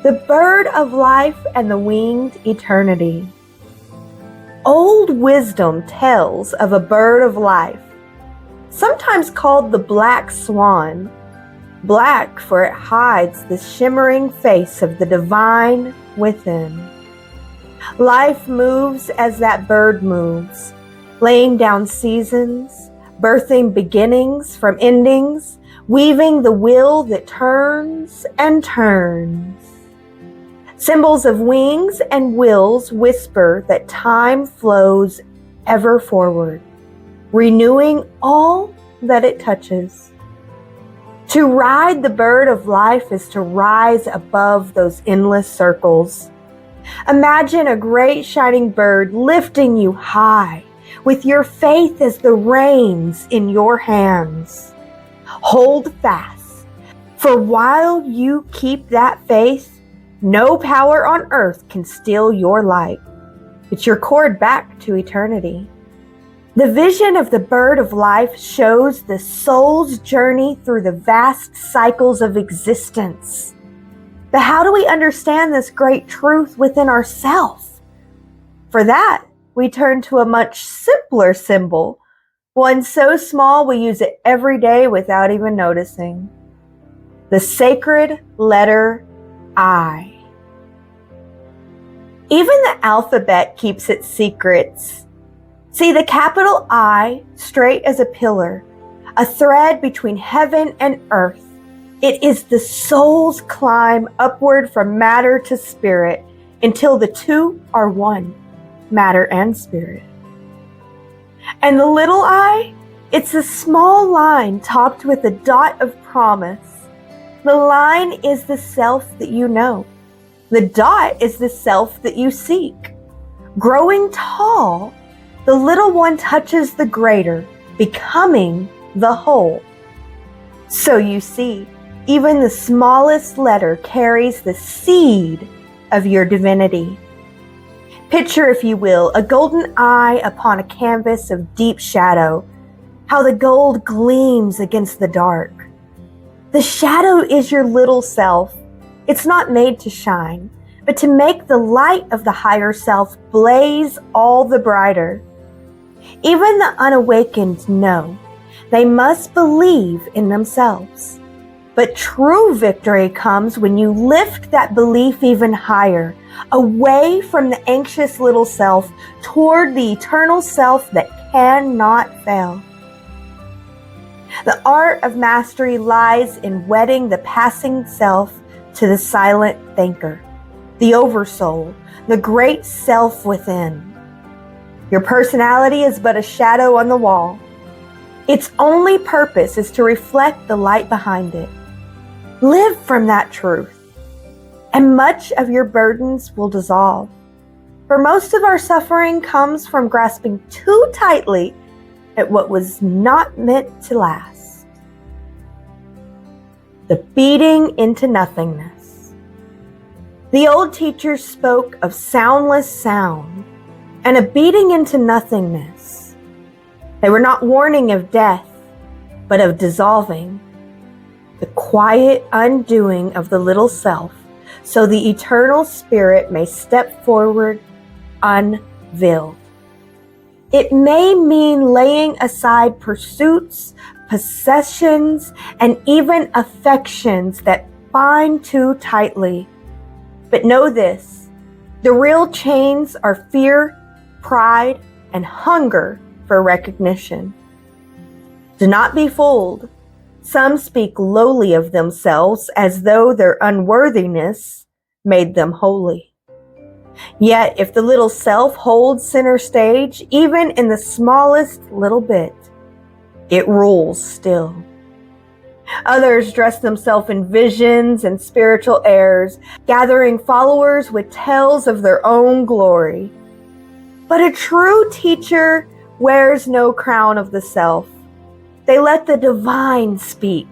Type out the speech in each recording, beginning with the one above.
The bird of life and the winged eternity. Old wisdom tells of a bird of life, sometimes called the black swan, black for it hides the shimmering face of the divine within. Life moves as that bird moves, laying down seasons, birthing beginnings from endings, weaving the wheel that turns and turns. Symbols of wings and wills whisper that time flows ever forward, renewing all that it touches. To ride the bird of life is to rise above those endless circles. Imagine a great shining bird lifting you high, with your faith as the reins in your hands. Hold fast, for while you keep that faith, no power on earth can steal your light. It's your cord back to eternity. The vision of the bird of life shows the soul's journey through the vast cycles of existence. But how do we understand this great truth within ourselves? For that, we turn to a much simpler symbol, one so small we use it every day without even noticing. The sacred letter I. Even the alphabet keeps its secrets. See, the capital I, straight as a pillar, a thread between heaven and earth. It is the soul's climb upward from matter to spirit until the two are one, matter and spirit. And the little I, it's a small line topped with a dot of promise. The line is the self that you know. The dot is the self that you seek. Growing tall, the little one touches the greater, becoming the whole. So you see, even the smallest letter carries the seed of your divinity. Picture, if you will, a golden eye upon a canvas of deep shadow, how the gold gleams against the dark. The shadow is your little self. It's not made to shine, but to make the light of the higher self blaze all the brighter. Even the unawakened know they must believe in themselves. But true victory comes when you lift that belief even higher, away from the anxious little self toward the eternal self that cannot fail. The art of mastery lies in wedding the passing self to the silent thinker, the oversoul, the great self within. Your personality is but a shadow on the wall. Its only purpose is to reflect the light behind it. Live from that truth, and much of your burdens will dissolve. For most of our suffering comes from grasping too tightly at what was not meant to last. The beating into nothingness. The old teachers spoke of soundless sound and a beating into nothingness. They were not warning of death, but of dissolving, the quiet undoing of the little self, so the eternal spirit may step forward unveiled. It may mean laying aside pursuits, possessions, and even affections that bind too tightly. But know this, the real chains are fear, pride, and hunger for recognition. Do not be fooled. Some speak lowly of themselves as though their unworthiness made them holy. Yet if the little self holds center stage, even in the smallest little bit, it rules still. Others dress themselves in visions and spiritual airs, gathering followers with tales of their own glory. But a true teacher wears no crown of the self. They let the divine speak,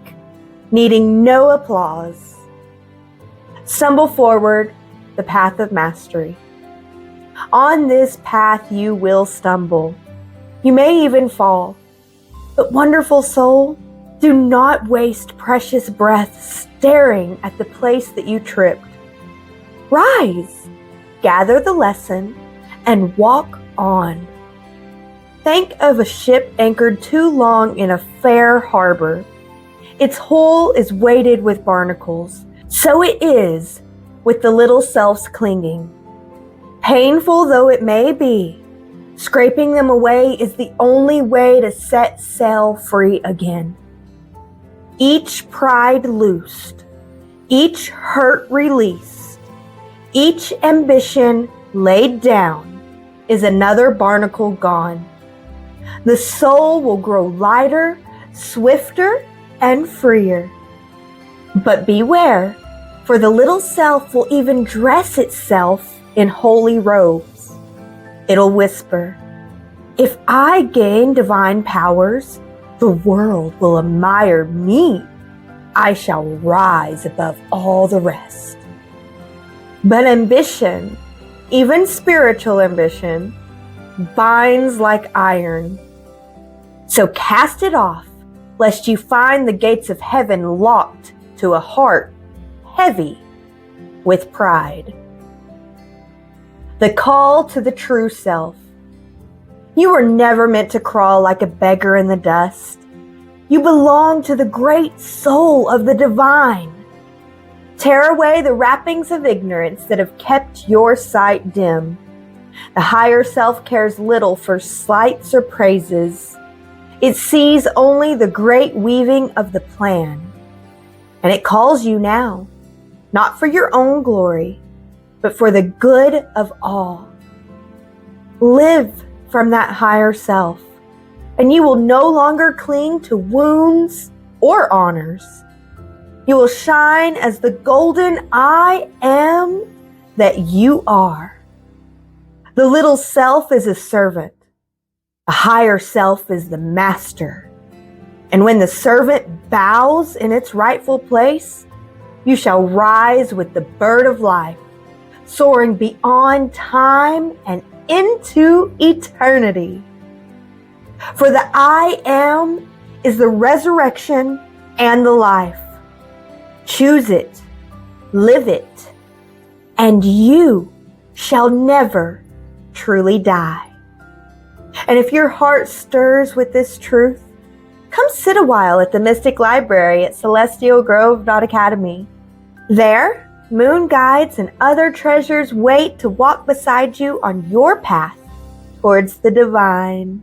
needing no applause. Stumble forward, the path of mastery. On this path you will stumble. You may even fall. But wonderful soul, do not waste precious breath staring at the place that you tripped. Rise, gather the lesson, and walk on. Think of a ship anchored too long in a fair harbor. Its hull is weighted with barnacles. So it is with the little selves clinging. Painful though it may be, scraping them away is the only way to set sail free again. Each pride loosed, each hurt released, each ambition laid down is another barnacle gone. The soul will grow lighter, swifter, and freer. But beware, for the little self will even dress itself in holy robes. It'll whisper, "If I gain divine powers, the world will admire me. I shall rise above all the rest." But ambition, even spiritual ambition, binds like iron. So cast it off, lest you find the gates of heaven locked to a heart heavy with pride. The call to the true self. You were never meant to crawl like a beggar in the dust. You belong to the great soul of the divine. Tear away the wrappings of ignorance that have kept your sight dim. The higher self cares little for slights or praises. It sees only the great weaving of the plan. And it calls you now, not for your own glory, but for the good of all. Live from that higher self, and you will no longer cling to wounds or honors. You will shine as the golden I am that you are. The little self is a servant. The higher self is the master. And when the servant bows in its rightful place, you shall rise with the bird of life, soaring beyond time and into eternity. For the I am is the resurrection and the life. Choose it, live it, and you shall never truly die. And if your heart stirs with this truth, come sit a while at the Mystic Library at celestialgrove.academy. There, moon guides and other treasures wait to walk beside you on your path towards the divine.